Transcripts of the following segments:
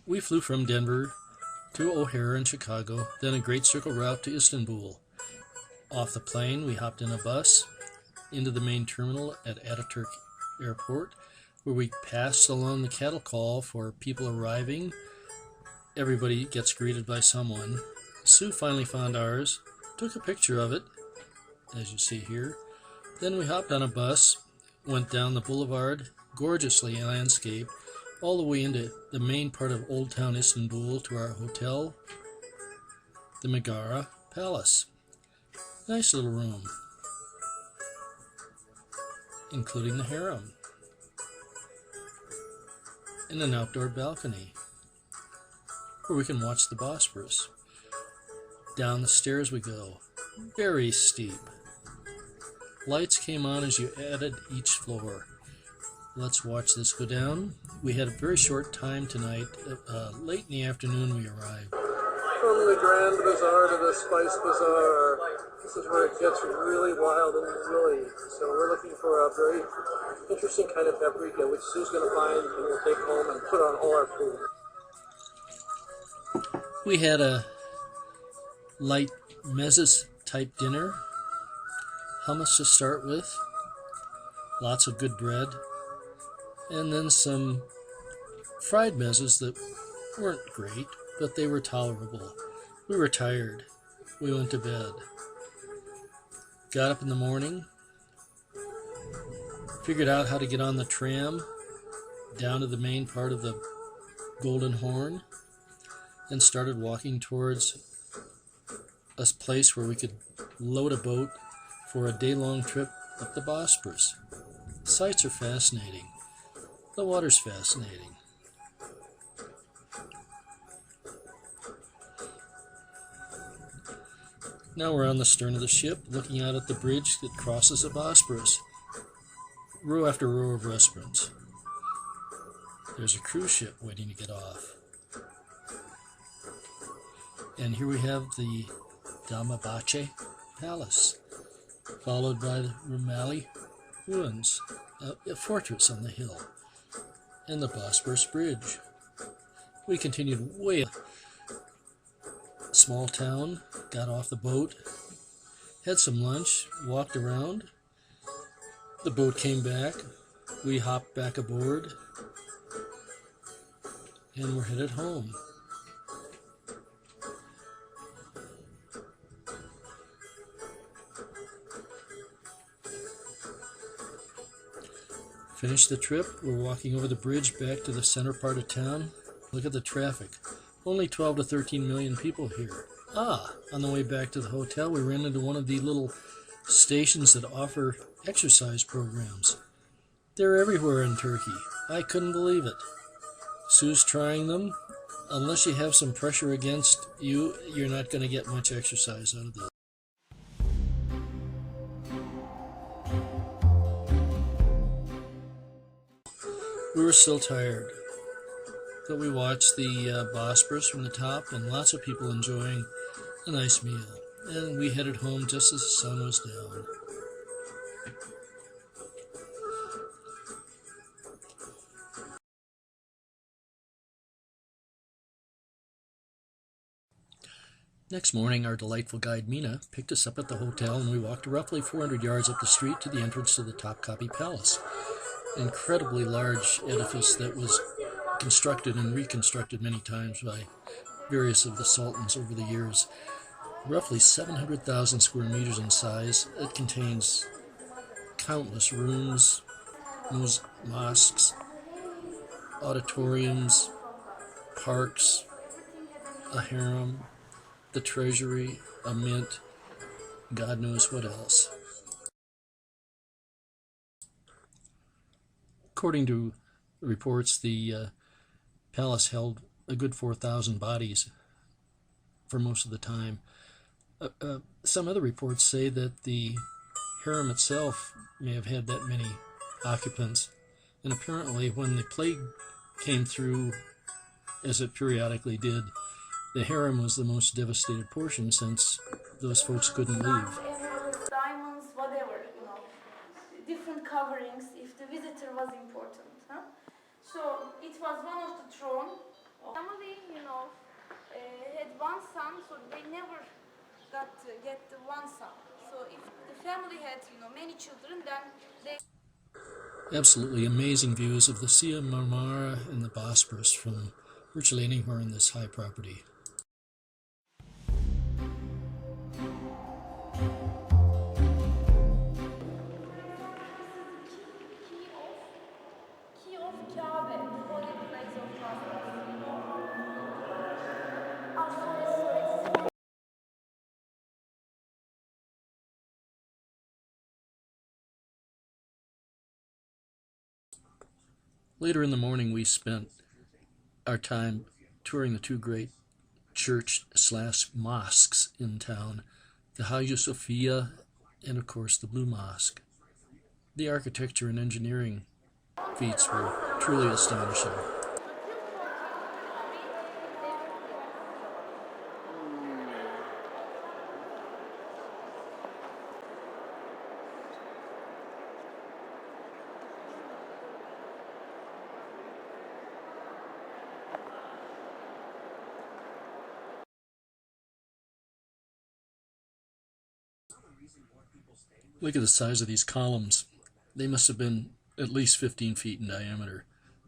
We flew from Denver to O'Hare in Chicago, then a great circle route to Istanbul. Off the plane, we hopped in a bus into the main terminal at Ataturk Airport, where we passed along the cattle call for people arriving. Everybody gets greeted by someone. Sue finally found ours, took a picture of it, as you see here. Then we hopped on a bus, went down the boulevard, gorgeously landscaped, all the way into the main part of Old Town Istanbul to our hotel, the Megara Palace. Nice little room, including the harem, and an outdoor balcony where we can watch the Bosphorus. Down the stairs we go, very steep. Lights came on as you added each floor. Let's watch this go down. We had a very short time tonight. Late in the afternoon we arrived. From the Grand Bazaar to the Spice Bazaar, this is where it gets really wild and woolly. So we're looking for a very interesting kind of paprika, which Sue's going to find and we'll take home and put on all our food. We had a light mezes type dinner. Hummus to start with, lots of good bread, and then some fried mezes that weren't great, but they were tolerable. We were tired. We went to bed. Got up in the morning, figured out how to get on the tram down to the main part of the Golden Horn, and started walking towards a place where we could load a boat for a day-long trip up the Bosphorus. The sights are fascinating. The water's fascinating. Now we're on the stern of the ship, looking out at the bridge that crosses the Bosphorus. Row after row of restaurants. There's a cruise ship waiting to get off. And here we have the Dolmabahce Palace, followed by the Rumali ruins, a fortress on the hill, and the Bosphorus Bridge. We continued way up. Small town, got off the boat, had some lunch, walked around. The boat came back. We hopped back aboard, and we're headed home. Finished the trip. We're walking over the bridge back to the center part of town. Look at the traffic. Only 12 to 13 million people here. On the way back to the hotel, we ran into one of the little stations that offer exercise programs. They're everywhere in Turkey. I couldn't believe it. Sue's trying them. Unless you have some pressure against you, you're not going to get much exercise out of this. We were still tired, but we watched the Bosphorus from the top and lots of people enjoying a nice meal. And we headed home just as the sun was down. Next morning, our delightful guide Mina picked us up at the hotel, and we walked roughly 400 yards up the street to the entrance to the Topkapi Palace. Incredibly large edifice that was constructed and reconstructed many times by various of the sultans over the years. Roughly 700,000 square meters in size. It contains countless rooms, mosques, auditoriums, parks, a harem, the treasury, a mint, God knows what else. According to reports, the palace held a good 4,000 bodies for most of the time. Some other reports say that the harem itself may have had that many occupants. And apparently when the plague came through, as it periodically did, the harem was the most devastated portion since those folks couldn't leave. Diamonds, whatever, different coverings if the visitor was important. So it was one of the throne Family, had one son, so they never got to get the one son. So if the family had, many children, then they. Absolutely amazing views of the Sea of Marmara and the Bosporus from virtually anywhere in this high property. Key of Kabe, holy place of Muslims. Oh, sorry. Later in the morning, we spent our time touring the two great church/mosques in town, the Hagia Sophia and, of course, the Blue Mosque. The architecture and engineering feats were truly astonishing. Look at the size of these columns. They must have been at least 15 feet in diameter.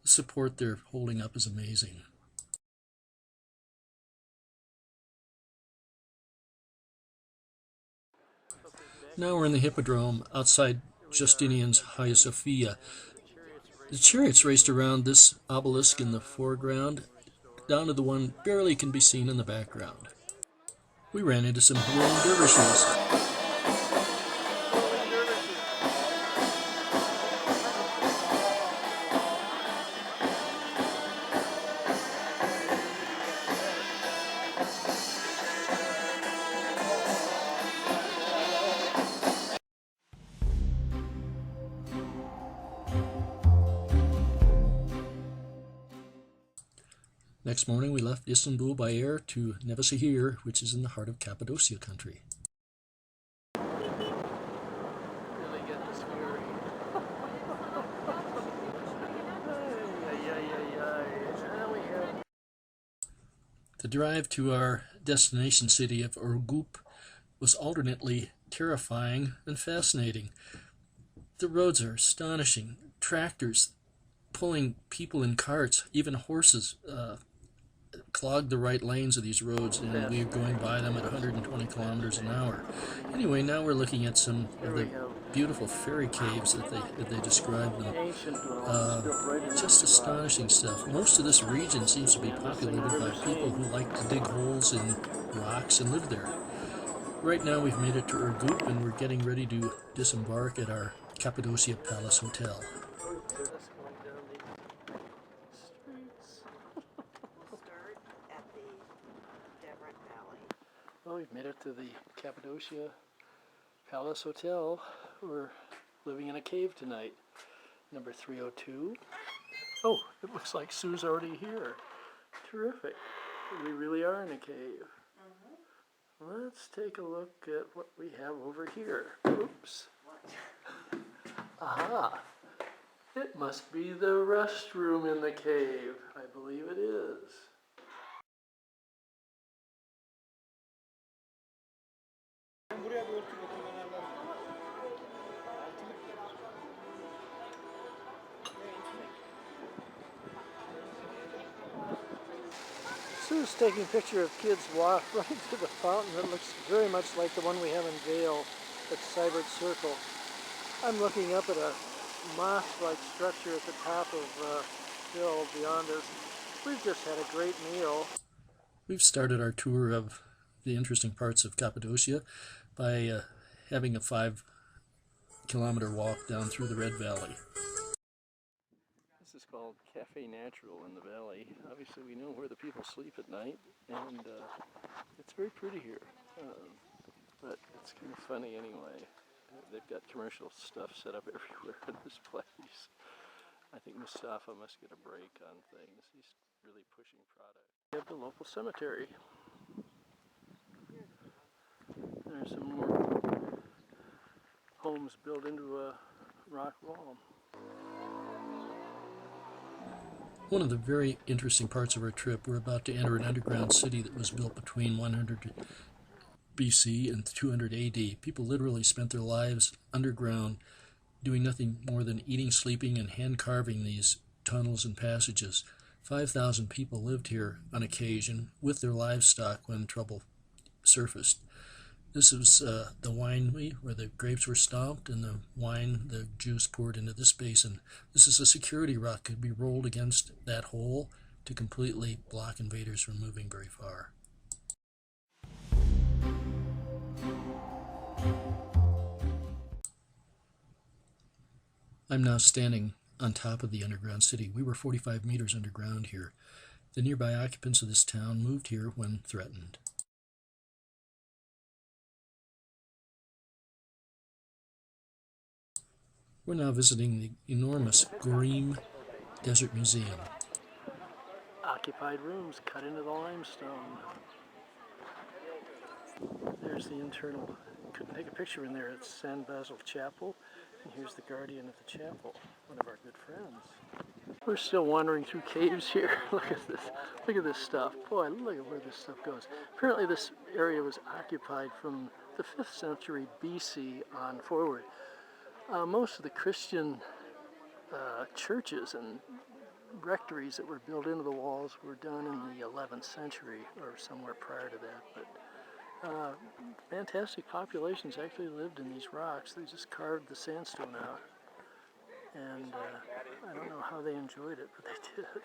The support they're holding up is amazing. Now we're in the Hippodrome outside Justinian's Hagia Sophia. The chariots raced around this obelisk in the foreground, down to the one barely can be seen in the background. We ran into some whirling dervishes. Next morning, we left Istanbul by air to Nevşehir, which is in the heart of Cappadocia country. The drive to our destination city of Urgup was alternately terrifying and fascinating. The roads are astonishing. Tractors pulling people in carts, even horses, clog the right lanes of these roads, and we're going by them at 120 kilometers an hour. Anyway, now we're looking at some of the beautiful fairy caves that they describe them. Just astonishing stuff. Most of this region seems to be populated by people who like to dig holes in rocks and live there. Right now we've made it to Urgup and we're getting ready to disembark at our Cappadocia Palace Hotel. Well, we've made it to the Cappadocia Palace Hotel. We're living in a cave tonight. Number 302. Oh, it looks like Sue's already here. Terrific. We really are in a cave. Let's take a look at what we have over here. Oops. Aha. It must be the restroom in the cave. I believe it is. Sue's taking a picture of kids running to the fountain that looks very much like the one we have in Vale at Seibert Circle. I'm looking up at a mosque-like structure at the top of the hill beyond us. We've just had a great meal. We've started our tour of the interesting parts of Cappadocia by having a 5-kilometer walk down through the Red Valley. This is called Cafe Natural in the valley. Obviously we know where the people sleep at night, and it's very pretty here, but it's kind of funny anyway. They've got commercial stuff set up everywhere in this place. I think Mustafa must get a break on things. He's really pushing product. We have the local cemetery. There's some more homes built into a rock wall. One of the very interesting parts of our trip, we're about to enter an underground city that was built between 100 BC and 200 AD. People literally spent their lives underground doing nothing more than eating, sleeping, and hand carving these tunnels and passages. 5,000 people lived here on occasion with their livestock when trouble surfaced. This was the winery where the grapes were stomped and the wine, the juice poured into this basin. This is a security rock that could be rolled against that hole to completely block invaders from moving very far. I'm now standing on top of the underground city. We were 45 meters underground here. The nearby occupants of this town moved here when threatened. We're now visiting the enormous Gorim Desert Museum. Occupied rooms cut into the limestone. There's the internal. Couldn't take a picture in there. It's San Basil Chapel. And here's the guardian of the chapel, one of our good friends. We're still wandering through caves here. Look at this. Look at this stuff. Boy, look at where this stuff goes. Apparently this area was occupied from the 5th century BC on forward. Most of the Christian churches and rectories that were built into the walls were done in the 11th century or somewhere prior to that. But fantastic populations actually lived in these rocks. They just carved the sandstone out. And I don't know how they enjoyed it, but they did.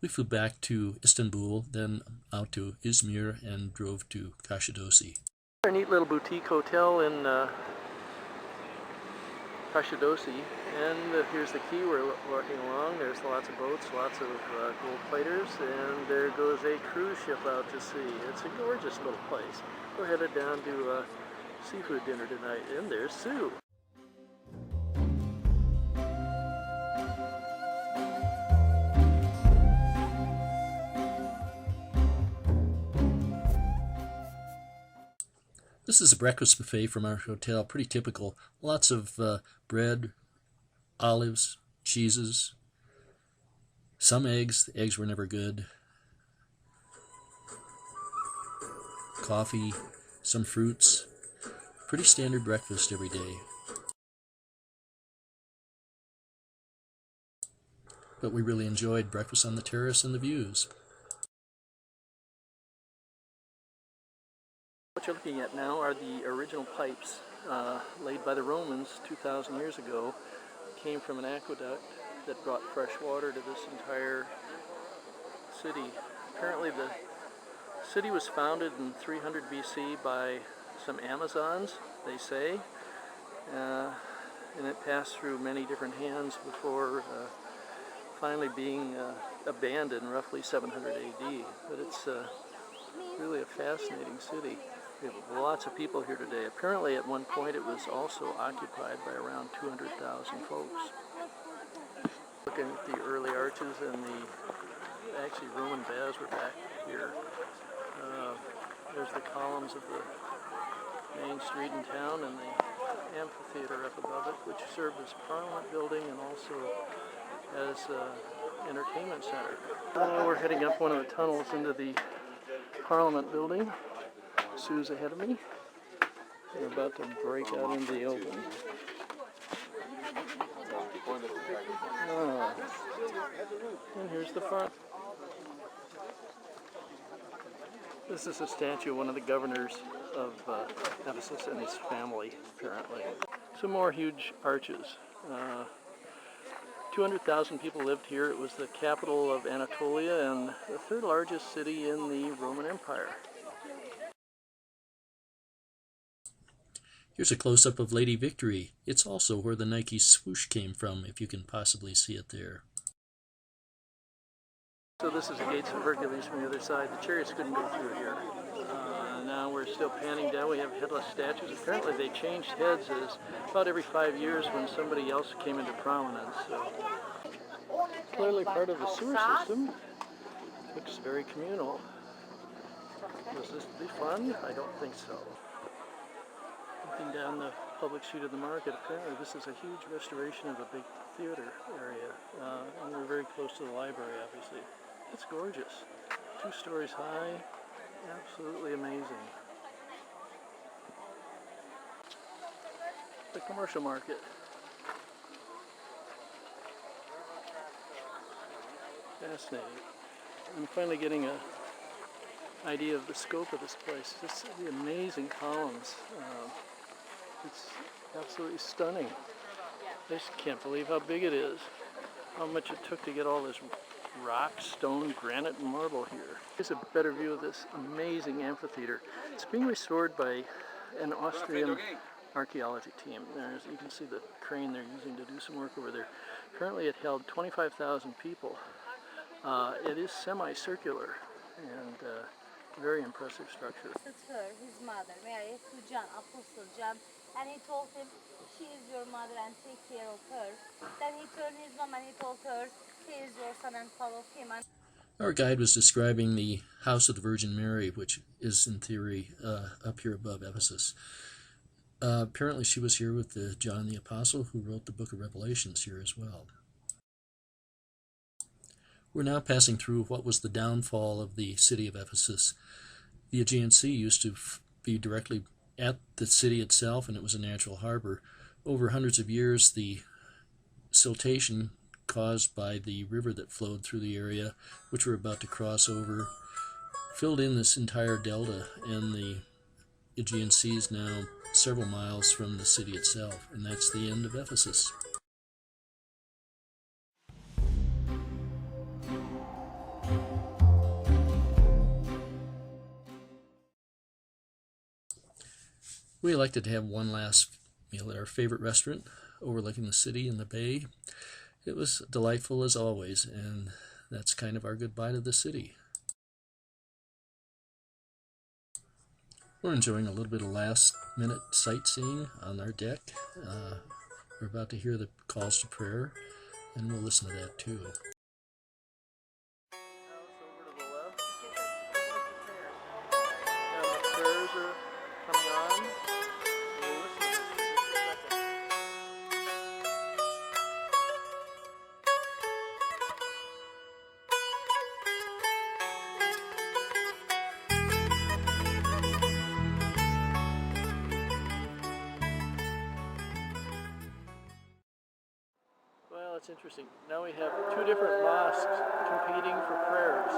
We flew back to Istanbul, then out to Izmir, and drove to Cappadocia. A neat little boutique hotel in Cappadocia, and here's the quay. We're walking along. There's lots of boats, lots of gold platers, and there goes a cruise ship out to sea. It's a gorgeous little place. We're headed down to seafood dinner tonight, and there's Sue. This is a breakfast buffet from our hotel, pretty typical. Lots of bread, olives, cheeses, some eggs. The eggs were never good. Coffee, some fruits. Pretty standard breakfast every day. But we really enjoyed breakfast on the terrace and the views. What you're looking at now are the original pipes laid by the Romans 2,000 years ago. Came from an aqueduct that brought fresh water to this entire city. Apparently the city was founded in 300 BC by some Amazons, they say, and it passed through many different hands before finally being abandoned roughly 700 AD. But it's really a fascinating city. We have lots of people here today. Apparently at one point it was also occupied by around 200,000 folks. Looking at the early arches and the actually Roman baths were back here. There's the columns of the main street in town and the amphitheater up above it, which served as Parliament building and also as entertainment center. We're heading up one of the tunnels into the Parliament building. Sue's ahead of me. We're about to break out into the open. And here's the front. This is a statue of one of the governors of Ephesus and his family, apparently. Some more huge arches. 200,000 people lived here. It was the capital of Anatolia and the third largest city in the Roman Empire. Here's a close-up of Lady Victory. It's also where the Nike swoosh came from, if you can possibly see it there. So this is the Gates of Hercules from the other side. The chariots couldn't go through here. Now we're still panning down. We have headless statues. Apparently they changed heads as about every 5 years when somebody else came into prominence. So clearly part of the sewer system. Looks very communal. Was this be fun? I don't think so. Looking down the public street of the market. Apparently this is a huge restoration of a big theater area, and we're very close to the library, obviously. It's gorgeous. 2 stories high, absolutely amazing. The commercial market. Fascinating. I'm finally getting an idea of the scope of this place. Just the amazing columns. It's absolutely stunning. I just can't believe how big it is. How much it took to get all this rock, stone, granite, and marble here. Here's a better view of this amazing amphitheater. It's being restored by an Austrian archaeology team. You can see the crane they're using to do some work over there. Currently it held 25,000 people. It is semicircular and very impressive structure. Her, his mother, Mary, to John, Apostle John, and he told him, she is your mother and take care of her. Then he turned his mom and he told her, he is your son and follow him. And Our guide was describing the House of the Virgin Mary, which is in theory up here above Ephesus. Apparently she was here with John the Apostle, who wrote the book of Revelations here as well. We're now passing through what was the downfall of the city of Ephesus. The Aegean Sea used to be directly at the city itself, and it was a natural harbor. Over hundreds of years, the siltation caused by the river that flowed through the area, which we're about to cross over, filled in this entire delta, and the Aegean Sea is now several miles from the city itself, and that's the end of Ephesus. We elected to have one last meal at our favorite restaurant overlooking the city and the bay. It was delightful as always, and that's kind of our goodbye to the city. We're enjoying a little bit of last-minute sightseeing on our deck. We're about to hear the calls to prayer, and we'll listen to that too. Over to the left. And the prayers are coming on. We'll listen to this for just a second. Well, it's interesting. Now we have 2 different mosques competing for prayers.